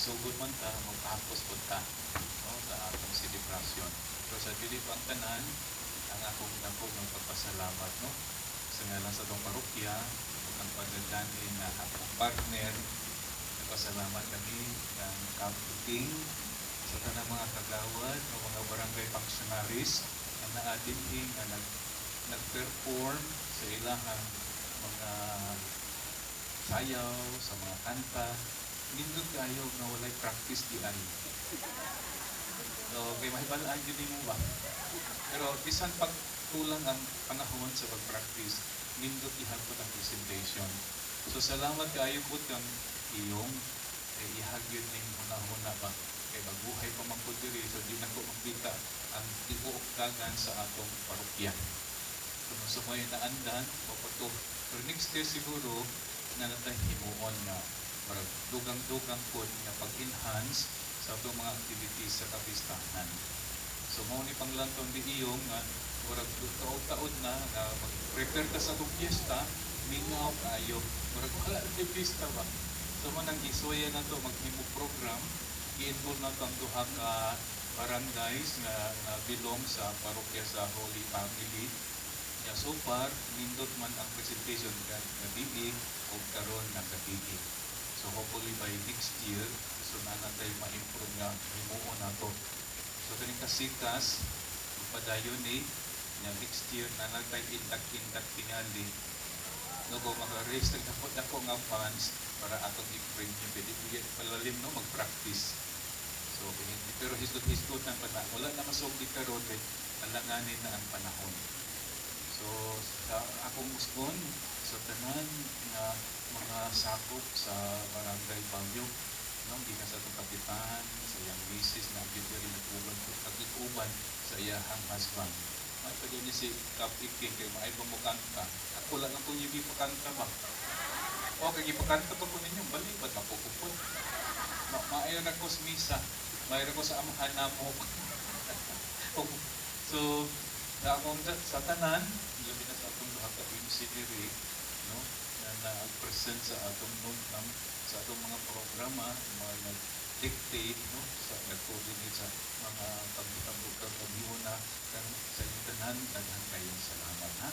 magsugod man ta, magpahapos po ta, no, sa atong selebrasyon. Pero sa dili pang tanan, ang akong dako ng pagpasalamat, no, sa ngalan sa itong parokya, ang pagdadani na akong partner, nagpasalamat kami ng kaputing sa tanang mga kagawad o mga barangay functionaries na naadinting na nag-perform sa ilahang mga sayaw, sa mga kanta. Nindot kayo na walay practice di ay. So, kay mahibalaan yun mo ba? Pero bisan pagtulang ang panahon sa pag-practice, nindot ihagpot ang presentation. So, salamat kayo po kang iyong ihagyon ng una-una ba? Kay magbuhay pa man po diri, so di na ko makita ang iuukdagan sa atong parokya. Kung sa may naandan, o pato. Pero next year siguro, na natin himuon na parang dugang-dugang po na pag-enhance sa itong mga activities sa kapistahan. So, mo ni panglanton di iyong nga, parang taon na mag-prepare ka sa itong piyesta, mingaw kayo. Parang wala na piyesta ba? So, mo nang isuya na ito, mag-himog program, i-involve na ito ang duha ka barangays na belong sa parokya sa Holy Family. So far, nindot man ang presentation na diig o karon na katiig. So hopefully by next year, so na natin ma-improve nga himuon na to. So kaning kasikas, padayon na next year na natin intak tingali. No, kung mag-raise nagdakot ako nga funds para atong i-bring yung pwede palalim no, mag-practice. So, pero hisgot ng panahon. Wala na masugdi karon kay alanganin na ang panahon. So, sa akong musgon, sa tanan na mga sakop sa barangay Bangyo, no, di na sa itong kapitan, sa iyang misis na bigyan rin nag-uban sa iyahang husband. Ay, pwede niya si Kapiking kay maibang mo kanta. Ako lang ang kung yung ipakanta ba? O, kaya ipakanta pa po ninyo, balibat na po ko po. Maayon ako sa misa, mayroon ko sa amahan na mo. So, sa tanan, labi na sa atong lahat at university, no, na nag-present sa atong sa atong mga programa, mga nag-dictate, no, sa nag-coordinate sa mga pagbuka-buka na sa inyong tanan, daghan kayong salamat, ha?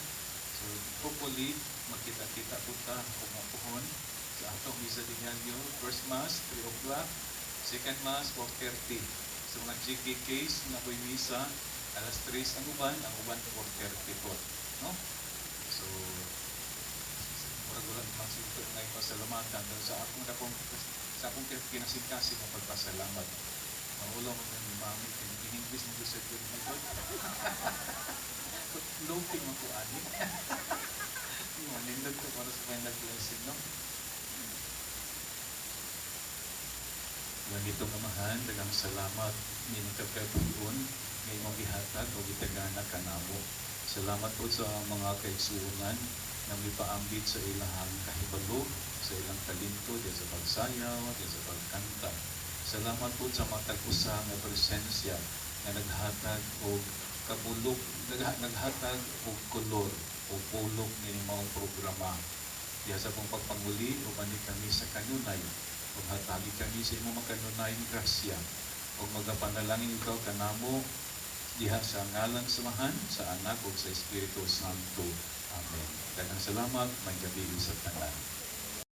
So, hopefully, magkita-kita po ta pumapuhon sa atong misa dinyaryo. First Mass, 3 o'clock. Second Mass, 4:30. So, mga GKKs na ko'y misa, alas 3 ang uban 4:30 po. No? So, murag wala naman siguro na ipasalamatan. Pero sa akong kinasingkasing na pagpasalamat. Maulaw mo na ni Mami, in-English mo sa good na God. Loping mo po, ani. Nindog ko para sa final blessing, no? Ganitong amahan, dagang salamat. Minagkagkabuon, may mong gihatag o gitagana ka namo. Salamat po sa mga kaigsuunan na may paambit sa ilahang kahibalo, sa ilang talento, diyan sa pagsayaw, diyan sa pagkanta. Salamat po sa matag-usang na presensya na naghatag o kabulok, naghatag o kolor o pulok ng mga programa. Diyan sa pong pagpanguli, umani kami sa kanunay. Paghatagi kami sa imong makanunay ng grasya. O magapanalangin ikaw kanamo diha sa ngalan samahan sa anak o sa Espiritu Santo. Amen. Daghang salamat, may gabi sa tanan.